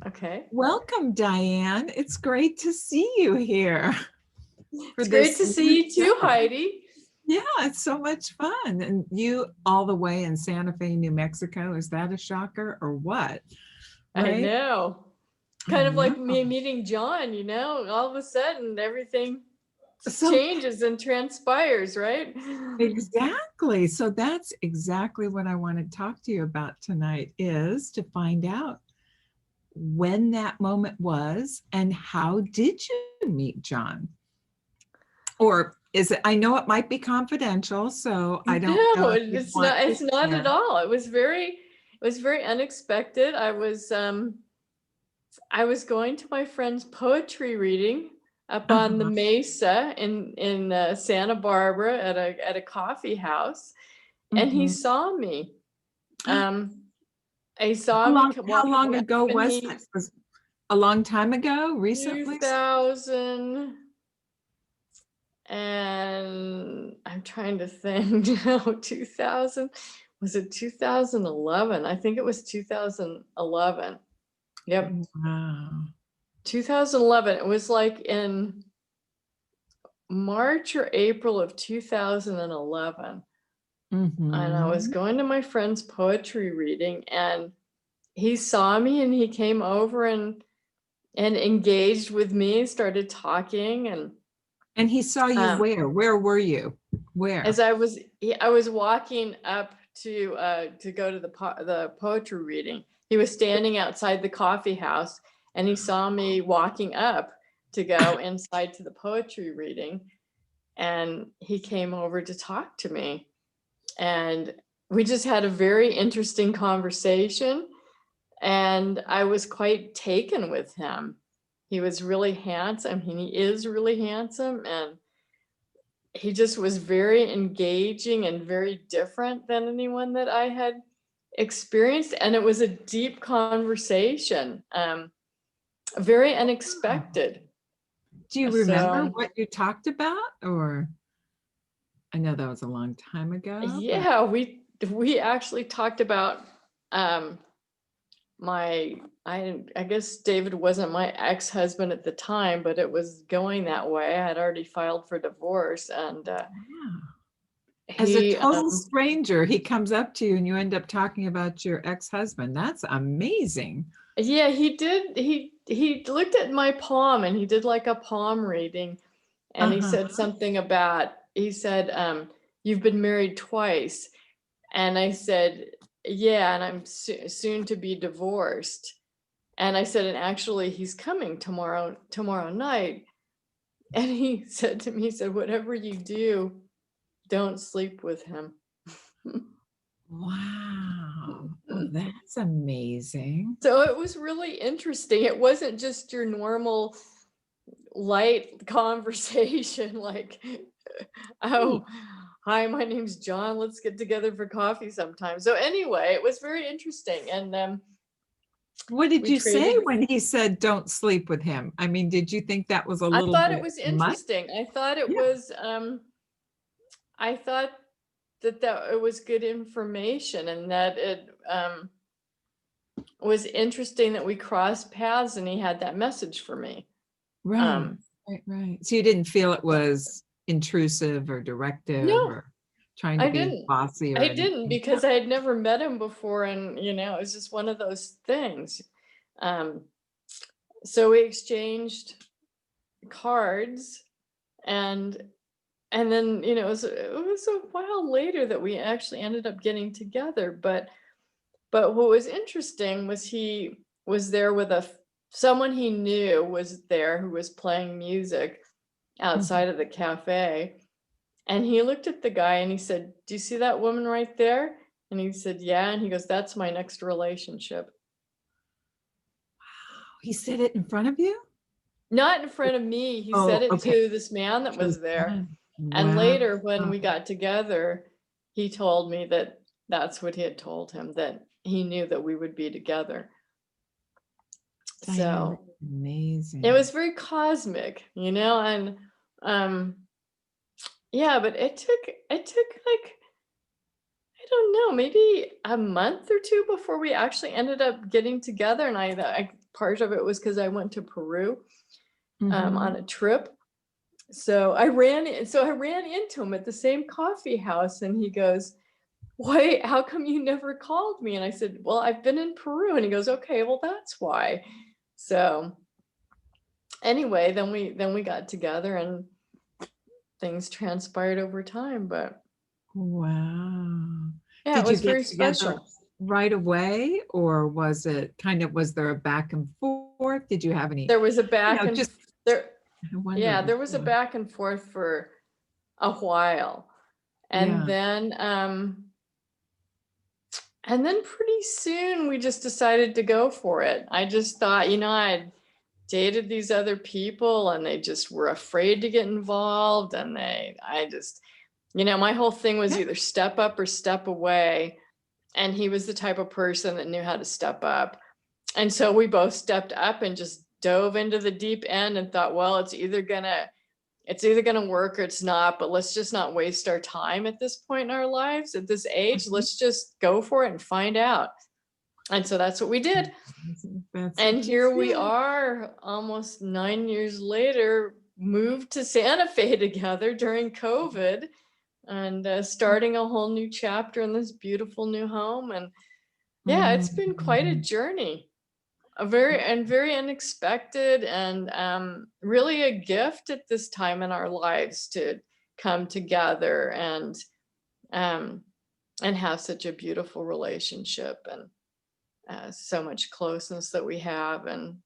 Okay. Welcome, Diane. It's great to see you here for It's great this to new see you too, show. Heidi. Yeah, it's so much fun. And you all the way in Santa Fe, New Mexico. Is that a shocker or what? I Right? know. I Kind of know. like me meeting John, all of a sudden everything So changes and transpires, right? exactly. So that's exactly what I want to talk to you about tonight is to find out when that moment was and how did you meet John? Or is it, I know it might be confidential, so I don't know No, if you it's want not to it's not at share. all. It was very unexpected. I was going to my friend's poetry reading up on the Uh-huh. mesa in Santa Barbara at a coffee house, and he Mhm. saw me. Um, I saw me How walking long up, ago and was this? Was a long time ago, recently? 2000, and I'm trying to think now. 2000, was it 2011? I think it was 2011. Yep, Wow. 2011. It was like in March or April of 2011. And I was Mhm. going to my friend's poetry reading, and he saw me and he came over and engaged with me, started talking. And And he saw you um, where? Where were you? as Where? I was walking up to go to the poetry reading, he was standing outside the coffee house, and he saw me walking up to go inside to the poetry reading, and he came over to talk to me. And we just had a very interesting conversation, and I was quite taken with him. He was really handsome. He is really handsome, and he just was very engaging and very different than anyone that I had experienced. And it was a deep conversation, very unexpected. Do you remember So what you talked about? Or I know that was a long time ago, but yeah, we actually talked about um, my I guess David wasn't my ex-husband at the time, but it was going that way. I had already filed for divorce, and yeah. As a he total stranger, he comes up to you and you end up talking about your ex-husband. That's amazing. yeah, he did. He looked at my palm, and he did like a palm reading, and he Uh-huh. said something about, he said, you've been married twice. And I said, yeah, and I'm soon to be divorced. And I said, and actually he's coming tomorrow night. And he said to me, he said, whatever you do, don't sleep with him. Wow. Well, that's amazing. So it was really interesting. It wasn't just your normal light conversation like, Neat. oh, hi, my name's John. Let's get together for coffee sometime. So anyway, it was very interesting. And What did we you say traded. when he said don't sleep with him? I mean, did you think that was a I little thought it bit was much? interesting. I thought it Yeah. was I thought that it was good information, and that it was interesting that we crossed paths and he had that message for me. Right. Um Right, right. So you didn't feel it was intrusive or directive no, or trying to I be didn't. bossy or I didn't, anything? Yeah. because I had never met him before, and it was just one of those things. Um so we exchanged cards, and then it was a while later that we actually ended up getting together. But what was interesting was he was there with someone he knew was there, who was playing music Mhm. outside of the cafe. And he looked at the guy and he said, do you see that woman right there? And he said, yeah. And he goes, that's my next relationship. He said it in front of you? Not in front of me. He said Oh, it okay. to this man that Just was there. then. And Wow. later, when we got together, he told me that that's what he had told him, that he knew that we would be together. Diane, So that's it amazing. was very cosmic, and yeah, but it took like, I don't know, maybe a month or two before we actually ended up getting together. And part of it was because I went to Peru on Mhm. a trip. So I ran into him at the same coffee house, and he goes, "Wait, how come you never called me?" And I said, "Well, I've been in Peru." And he goes, "Okay, well, that's why." So anyway, then we got together, and things transpired over time, but Wow. yeah, it Did you was get very together special. right away, or was it kind of, was there a back and forth? Did you have any, There was a back and just there I wonder. Yeah, there was a back and forth for a while. And Yeah. then pretty soon we just decided to go for it. I just thought, I'd dated these other people and they just were afraid to get involved, and I just, my whole thing was Yeah. either step up or step away, and he was the type of person that knew how to step up. And so we both stepped up and just dove into the deep end and thought, well, it's either gonna work or it's not, but let's just not waste our time at this point in our lives, at this age. Mhm. Let's just go for it and find out. And so that's what we did. That's And what you here we did. are, almost 9 years later, moved to Santa Fe together during COVID, and starting a whole new chapter in this beautiful new home. And yeah, it's been quite a Mhm. journey, very unexpected, and really a gift at this time in our lives to come together um, and have such a beautiful relationship, and so much closeness that we have, and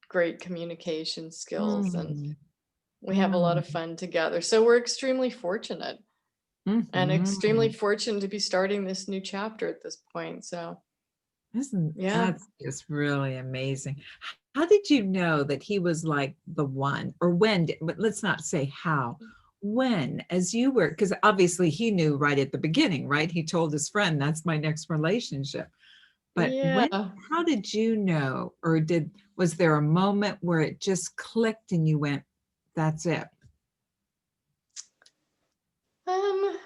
great communication skills, and Mm. we have a lot of Mm. fun together. So we're extremely fortunate, and extremely Mhm. fortunate to be starting this new chapter at this point. So Isn't yeah. that's just really amazing. How did you know that he was like the one? Or when but let's not say how. When, as you were, because obviously he knew right at the beginning, right? He told his friend, that's my next relationship. But when, Yeah. how did you know? Or was there a moment where it just clicked and you went, that's it? Um,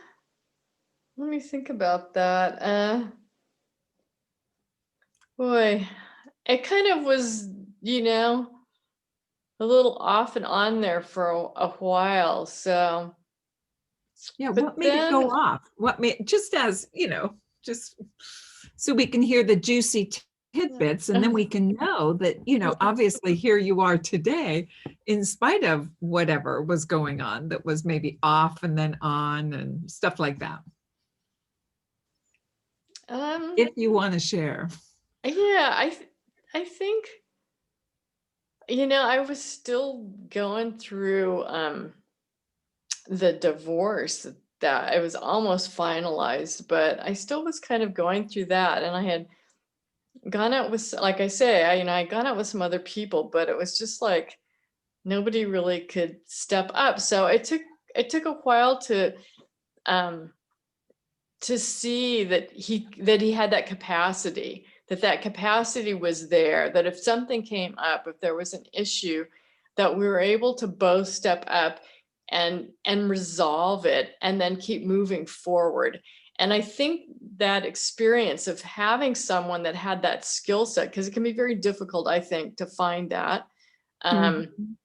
Let me think about that. Boy, it kind of was, you know, a little off and on there for a while. So, Yeah, what but made it then, go off? What made, just as, just so we can hear the juicy tidbits and then we can know that, obviously here you are today in spite of whatever was going on that was maybe off and then on and stuff like that. um, If you want to share. yeah, I think, I was still going through the divorce, that it was almost finalized, but I still was kind of going through that, and I had gone out with, like I say, I gone out with some other people, but it was just like nobody really could step up. So it took a while um to see that he had that capacity, that capacity was there, that if something came up, if there was an issue, that we were able to both step up and resolve it, and then keep moving forward. And I think that experience of having someone that had that skill set, because it can be very difficult, I think, to find that, um, Mhm.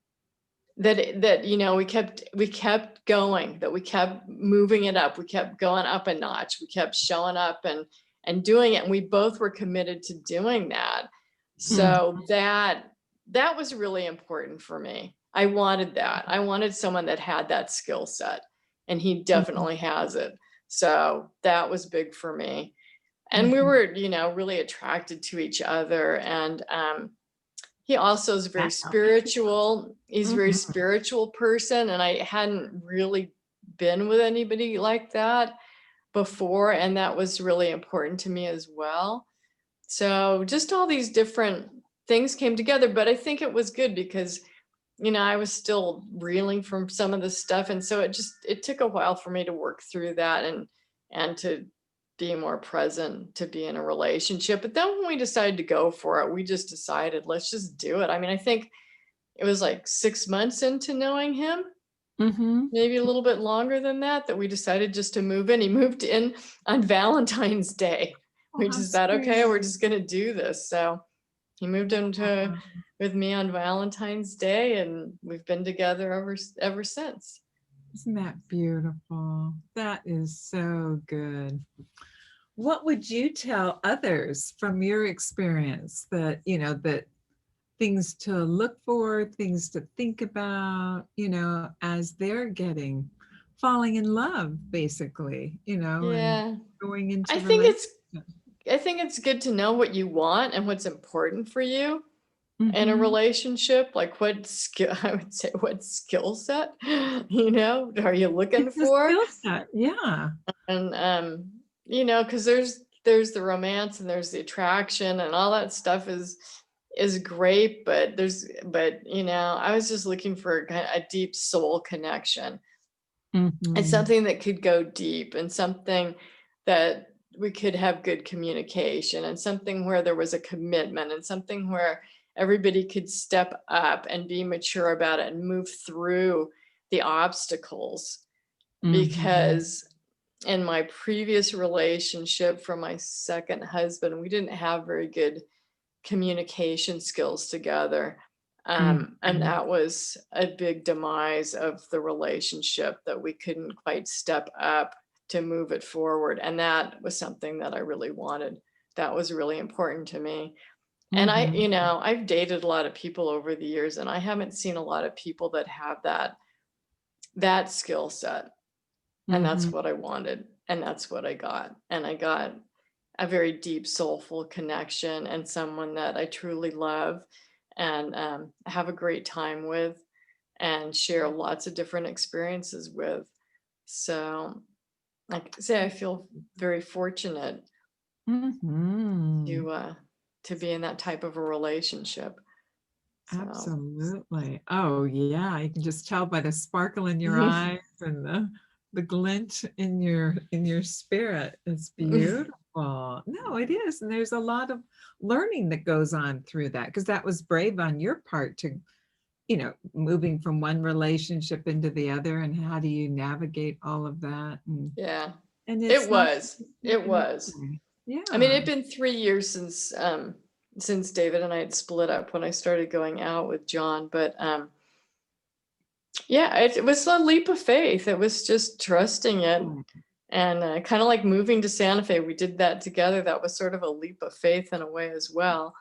we kept going, that we kept moving it up, we kept going up a notch, we kept showing up and doing it, and we both were committed to doing that. Mhm. So that was really important for me. I wanted that. I wanted someone that had that skill set, and he Mhm. definitely has it. So that was big for me. And we Mhm. were, really attracted to each other. And he also is very That helps. spiritual. He's a very Mhm. spiritual person, and I hadn't really been with anybody like that before, and that was really important to me as well. So just all these different things came together, but I think it was good because, I was still reeling from some of the stuff, and so it took a while for me to work through that, and to be more present, to be in a relationship. But then when we decided to go for it, we just decided, let's just do it. I mean, I think it was like 6 months into knowing him, Mhm. maybe a little bit longer than that we decided just to move in. He moved in on Valentine's Day. Oh, We how just thought, okay, we're sweet. just gonna do this. So he moved into Wow. with me on Valentine's Day, and we've been together ever since. Isn't that beautiful? That is so good. What would you tell others from your experience that, that things to look for, things to think about, as they're falling in love, basically, and Yeah. going I into think relationship? it's I think it's good to know what you want and what's important for you in a Mhm. relationship. Like what skill I would say what skill set, are you looking It's a for? skill set. Yeah. And because there's the romance and there's the attraction and all that stuff is great, but I was just looking for a deep soul connection and Mhm. something that could go deep and something that we could have good communication and something where there was a commitment and something where everybody could step up and be mature about it and move through the obstacles. Mhm. Because in my previous relationship from my second husband, we didn't have very good communication skills together. And Mhm. that was a big demise of the relationship, that we couldn't quite step up to move it forward. And that was something that I really wanted. That was really important to me. And Mhm. I've dated a lot of people over the years, and I haven't seen a lot of people that have that skill set. And that's Mhm. what I wanted. And that's what I got. And I got a very deep, soulful connection and someone that I truly love and have a great time with and share lots of different experiences with. So, like I say, I feel very fortunate Mhm. to be in that type of a relationship. So, Absolutely. Oh, yeah, you can just tell by the sparkle in your eyes and the glint in your spirit. It's beautiful. No, it is. And there's a lot of learning that goes on through that because that was brave on your part to, moving from one relationship into the other and how do you navigate all of that? yeah, And it's it not was. It taken was. easy. I mean, Yeah. it'd been 3 years since David and I had split up when I started going out with John, but yeah, it was a leap of faith. It was just trusting it, and kind of like moving to Santa Fe. We did that together. That was sort of a leap of faith in a way as well.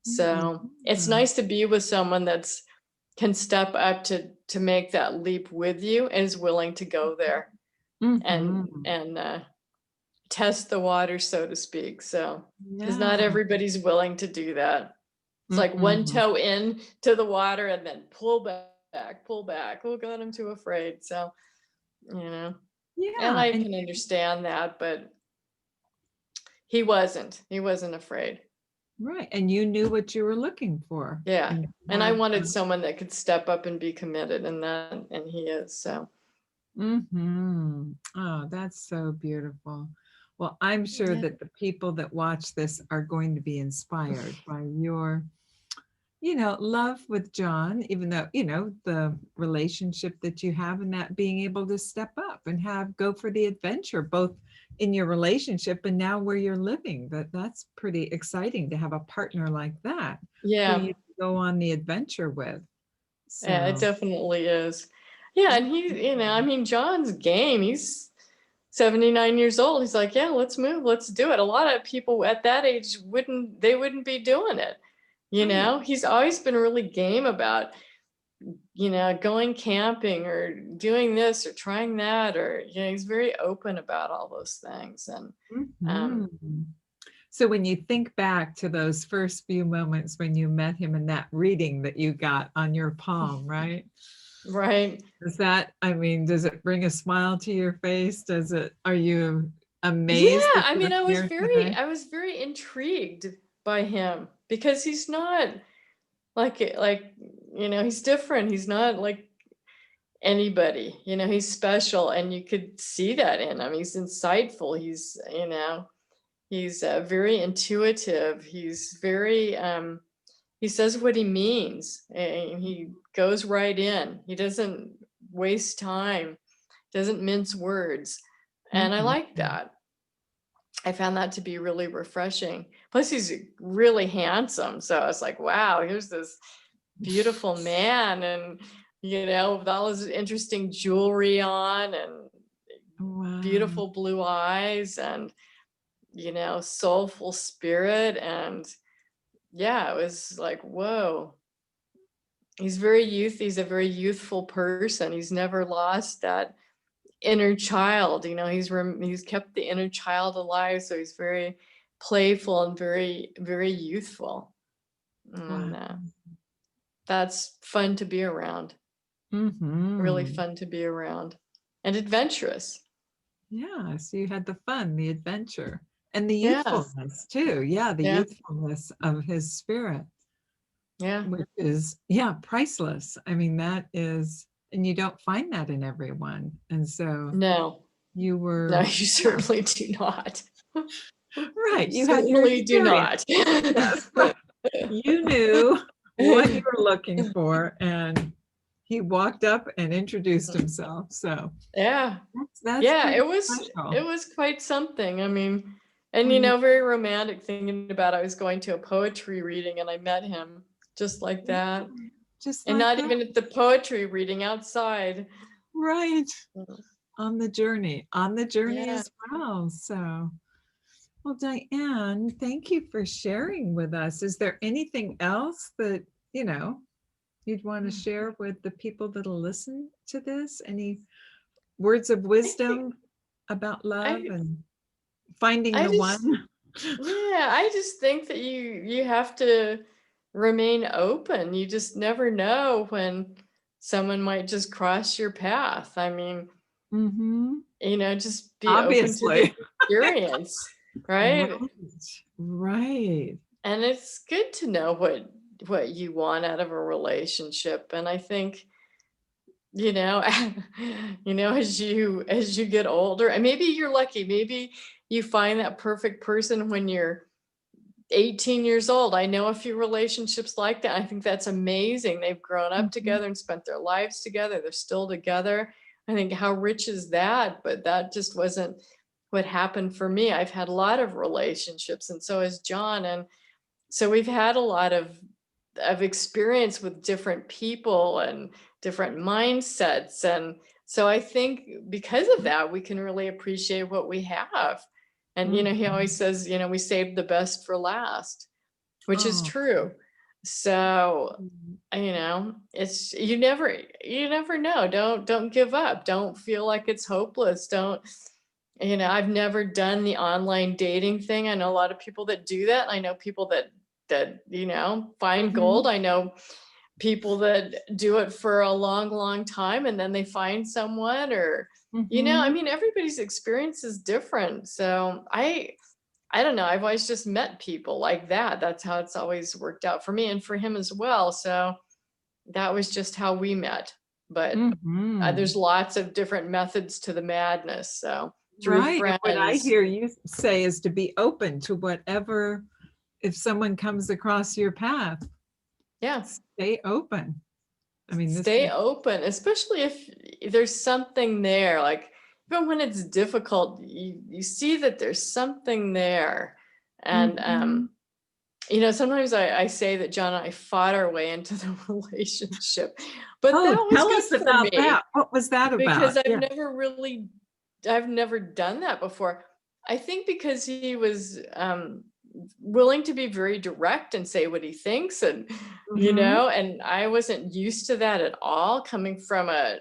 So it's Yeah. nice to be with someone that's can step up to make that leap with you and is willing to go there and Mhm. test the water, so to speak. So, because not Yeah. everybody's willing to do that. It's like one Mm-mm. toe in to the water and then pull back, pull back. Oh God, I'm too afraid. So, you know, and Yeah, I and can understand that, but he wasn't. He wasn't afraid. right, and you knew what you were looking for Yeah. and And I have wanted someone that could step up and be committed, and he is. So, mhm. Oh, that's so beautiful. Well, I'm sure yeah. that the people that watch this are going to be inspired by your, love with John, even though, the relationship that you have and that being able to step up and go for the adventure, both in your relationship and now where you're living. That's pretty exciting to have a partner like that who Yeah. you go on the adventure with. Yeah, it So, definitely is. Yeah, and I mean, John's game. He's 79 years old. He's like, yeah, let's move, let's do it. A lot of people at that age wouldn't be doing it. right. He's always been really game about, going camping or doing this or trying that, or, he's very open about all those things. And um, Mhm. So when you think back to those first few moments when you met him in that reading that you got on your palm, right? right. Does it bring a smile to your face? Are you Yeah, amazed that I you're mean, here today? I was very intrigued by him because he's not he's different. He's not like anybody. He's special, and you could see that in him. He's insightful. He's very intuitive. He's very he says what he means, and he goes right in. He doesn't waste time, doesn't mince words. And I Mhm. like that. I found that to be really refreshing. Plus, he's really handsome. So I was like, wow, here's this beautiful man, and with all his interesting jewelry on, and Wow. beautiful blue eyes, and soulful spirit. And yeah, it was like, whoa. He's a very youthful person. He's never lost that inner child. He's kept the inner child alive, so he's very playful and very, very youthful. And Wow. that's fun to be around. Really Mhm. fun to be around, and adventurous. Yeah, so you had the fun, the adventure, and the Yeah, youthfulness too. Yeah, the yeah, youthfulness of his spirit, yeah. which is, yeah, priceless. I mean, that is, and you don't find that in everyone. And so No, you no, were, you yeah, certainly do not. right. You You had your certainly do experience. not. Yes. You knew what you were looking for, and he walked up and introduced himself. So Yeah. that's Yeah, pretty it special. was quite something. I mean, and When you, very romantic, thinking about I was going to a poetry reading and I met him just like yeah, that. just And like not that, even at the poetry reading, outside. right? Mm. On the journey Yeah. as well. So, well, Diane, thank you for sharing with us. Is there anything else that, you know, you'd want to share with the people that'll listen to this? Any words of I think wisdom about love I and finding I the just one? yeah, I just think that you have to remain open. You just never know when someone might just cross your path. I mean, Mm-hmm. just be open to the Obviously. experience, right? Right. Right. And it's good to know what you want out of a relationship. And I think, you know, as you get older, and maybe you're lucky, maybe you find that perfect person when you're 18 years old. I know a few relationships like that. I think that's amazing. They've grown up Mhm. together and spent their lives together. They're still together. I think, how rich is that? But that just wasn't what happened for me. I've had a lot of relationships, and so has John. And so we've had a lot of experience with different people and different mindsets. And so I think because of that, we can really appreciate what we have. And he always Mhm. says, we saved the best for last, which is Oh. true. So Mhm. it's you never know. Don't give up. Don't feel like it's hopeless. Don't I've never done the online dating thing. I know a lot of people that do that. I know people that find gold. Mhm. I know people that do it for a long, long time and then they find someone. Or I Mhm. mean, everybody's experience is different. So I don't know. I've always just met people like that. That's how it's always worked out for me and for him as well. So that was just how we met. But there's Mhm. lots of different methods to the madness. So through Right. And what I friends. hear you say is to be open to whatever, if someone comes across your path, Yeah. stay open. I mean, this Stay is, open, especially if there's something there. Like, even when it's difficult, you see that there's something there. And mhm. sometimes I say that John and I fought our way into the relationship, but Oh, that was tell good us for about me that. What was that about? because Yeah. I've never done that before. I think because he was willing to be very direct and say what he thinks. And Mhm. and I wasn't used to that at all, coming from a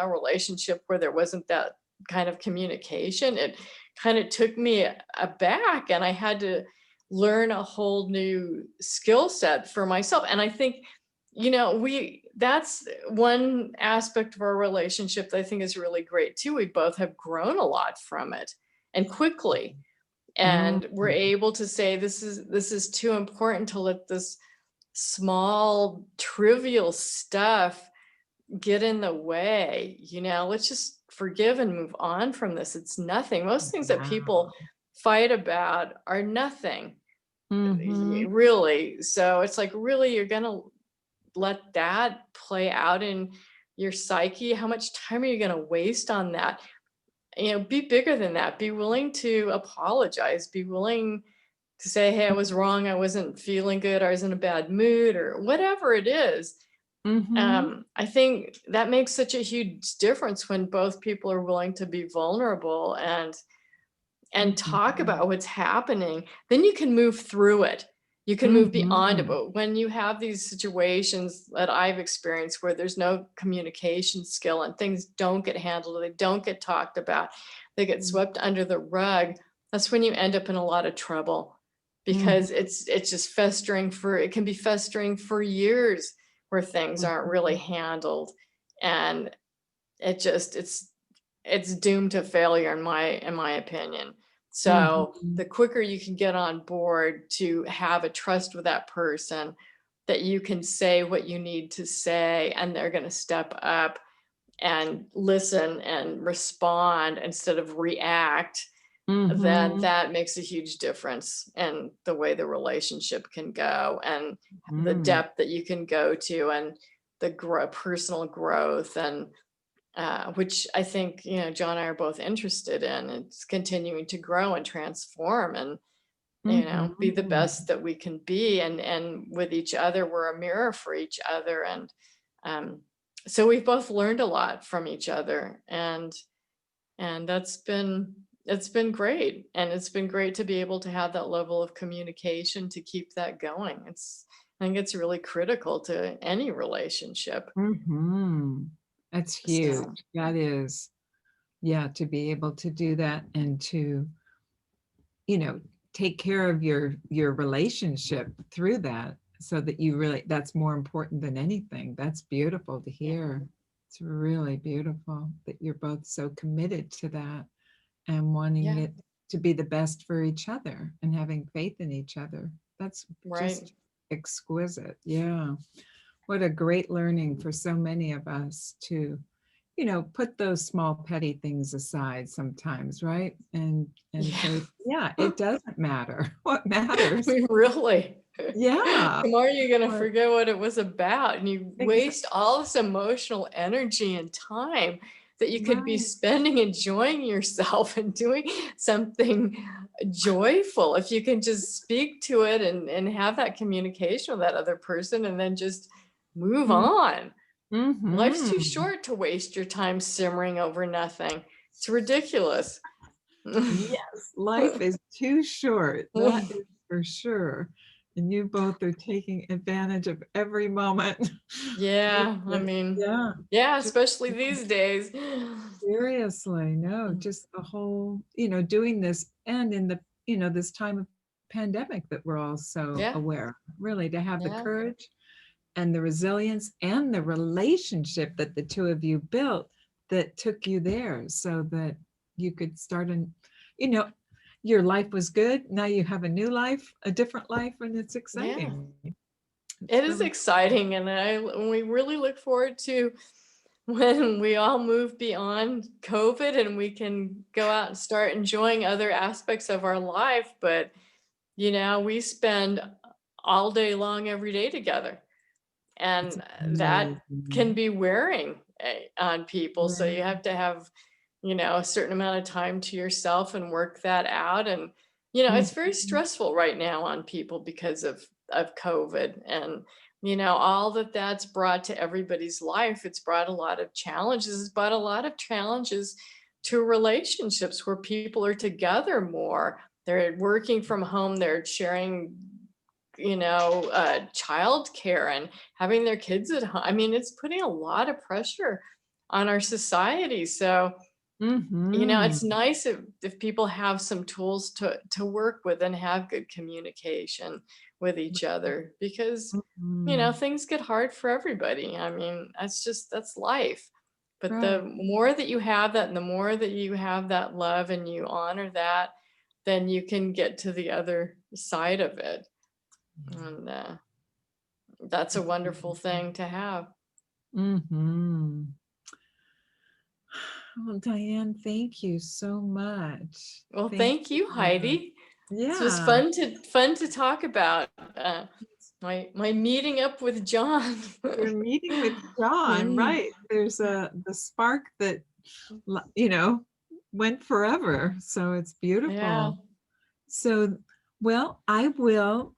relationship where there wasn't that kind of communication. It kind of took me aback, and I had to learn a whole new skill set for myself. And I think we that's one aspect of our relationship that I think is really great too. We both have grown a lot from it, and quickly. Mhm. And we're able to say, this is too important to let this small trivial stuff get in the way. Let's just forgive and move on from this. It's nothing. Most things that people Wow. fight about are nothing, Mhm. really. So it's like, really, you're gonna let that play out in your psyche, how much time are you going to waste on that? Be bigger than that. Be willing to apologize. Be willing to say, hey, I was wrong. I wasn't feeling good. I was in a bad mood, or whatever it is. Mm-hmm. I think that makes such a huge difference when both people are willing to be vulnerable and talk Mm-hmm. about what's happening. Then you can move through it. You can move beyond it. Mm-hmm. But when you have these situations that I've experienced where there's no communication skill and things don't get handled, they don't get talked about, they get swept under the rug, that's when you end up in a lot of trouble, because Mm-hmm. it's just festering it can be festering for years where things aren't really handled. And it's doomed to failure in my opinion. So Mm-hmm. the quicker you can get on board to have a trust with that person, that you can say what you need to say and they're going to step up and listen and respond instead of react, then Mm-hmm. that makes a huge difference in the way the relationship can go, and the Mm-hmm. depth that you can go to, and the personal growth, and which I think, John and I are both interested in. It's continuing to grow and transform, and be the Mm-hmm. best that we can be, and with each other, we're a mirror for each other, and um, so we've both learned a lot from each other, and it's been great, and it's been great to be able to have that level of communication to keep that going. I think it's really critical to any relationship. Mm-hmm. That's So huge. That is, yeah, to be able to do that and to, you know, take care of your relationship through that so that you really, that's more important than anything. That's beautiful to yeah, hear. It's really beautiful that you're both so committed to that and wanting yeah, it to be the best for each other and having faith in each other. That's right. just exquisite. Yeah. What a great learning for so many of us to, put those small petty things aside sometimes, right? And Yeah. say, yeah, it doesn't matter. What matters? Really. Yeah. Tomorrow you're gonna What forget what it was about, and you exa- waste all this emotional energy and time that you could be right. spending enjoying yourself and doing something joyful. If you can just speak to it and have that communication with that other person, and then just move on. Life's too Mm-hmm. short to waste your time simmering over nothing. It's ridiculous. Yes, life is too short. That is for sure. And you both are taking advantage of every moment. With Yeah, I this. mean, Yeah. yeah, Just especially these days. seriously, no, just the whole, doing this and in the, this time of pandemic that we're all so Yeah, aware, really to have the yeah, courage and the resilience and the relationship that the two of you built that took you there so that you could start and, you know, your life was good. Now you have a new life, a different life, and it's yeah. exciting. It's It is really, exciting, and we really look forward to when we all move beyond COVID and we can go out and start enjoying other aspects of our life. But we spend all day long every day together, it's and that can amazing. be wearing on people. So Right. you have to have a certain amount of time to yourself and work that out. And it's very Mhm. stressful right now on people because of COVID, and all that's brought to everybody's life. It's brought a lot of challenges. It's brought a lot of challenges to relationships where people are together more. They're working from home. They're sharing childcare and having their kids at home. I mean, it's putting a lot of pressure on our society. So Mhm. it's nice if people have some tools to work with and have good communication with each other, because Mhm. things get hard for everybody. I mean, that's life. But the Right. more that you have that, and the more that you have that love and you honor that, then you can get to the other side of it. And that's a It's wonderful beautiful. thing to have. Mhm. Well, Diane, thank you so much. Well, Thank thank you you, for, Heidi. This was yeah. fun to talk about. my meeting up with John. You're meeting with John, Mm, right? There's the spark that, went forever. So it's yeah. beautiful. So, well, I will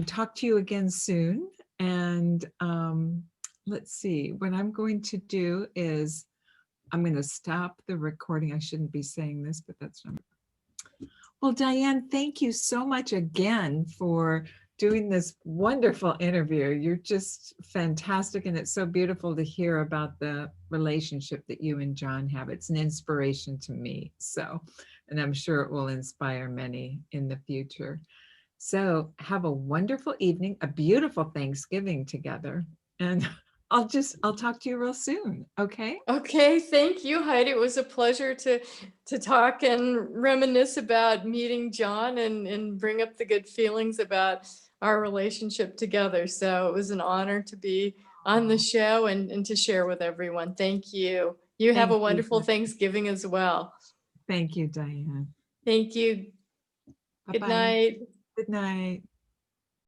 talk to you again soon. And let's see, what I'm going to do is I'm going to stop the recording. I shouldn't be saying this, but that's not. Well, Diane, thank you so much again for doing this wonderful interview. You're just fantastic, and it's so beautiful to hear about the relationship that you and John have. It's an inspiration to me. So, and I'm sure it will inspire many in the future. So, have a wonderful evening, a beautiful Thanksgiving together, and I'll talk to you real soon. Okay? Okay, thank you, Heidi. It was a pleasure to talk and reminisce about meeting John and bring up the good feelings about our relationship together. So it was an honor to be on the show and to share with everyone. Thank you. You have a Thank you. wonderful Thanksgiving as well. Thank you, Diane. Thank you. Good Bye-bye. night. Good night.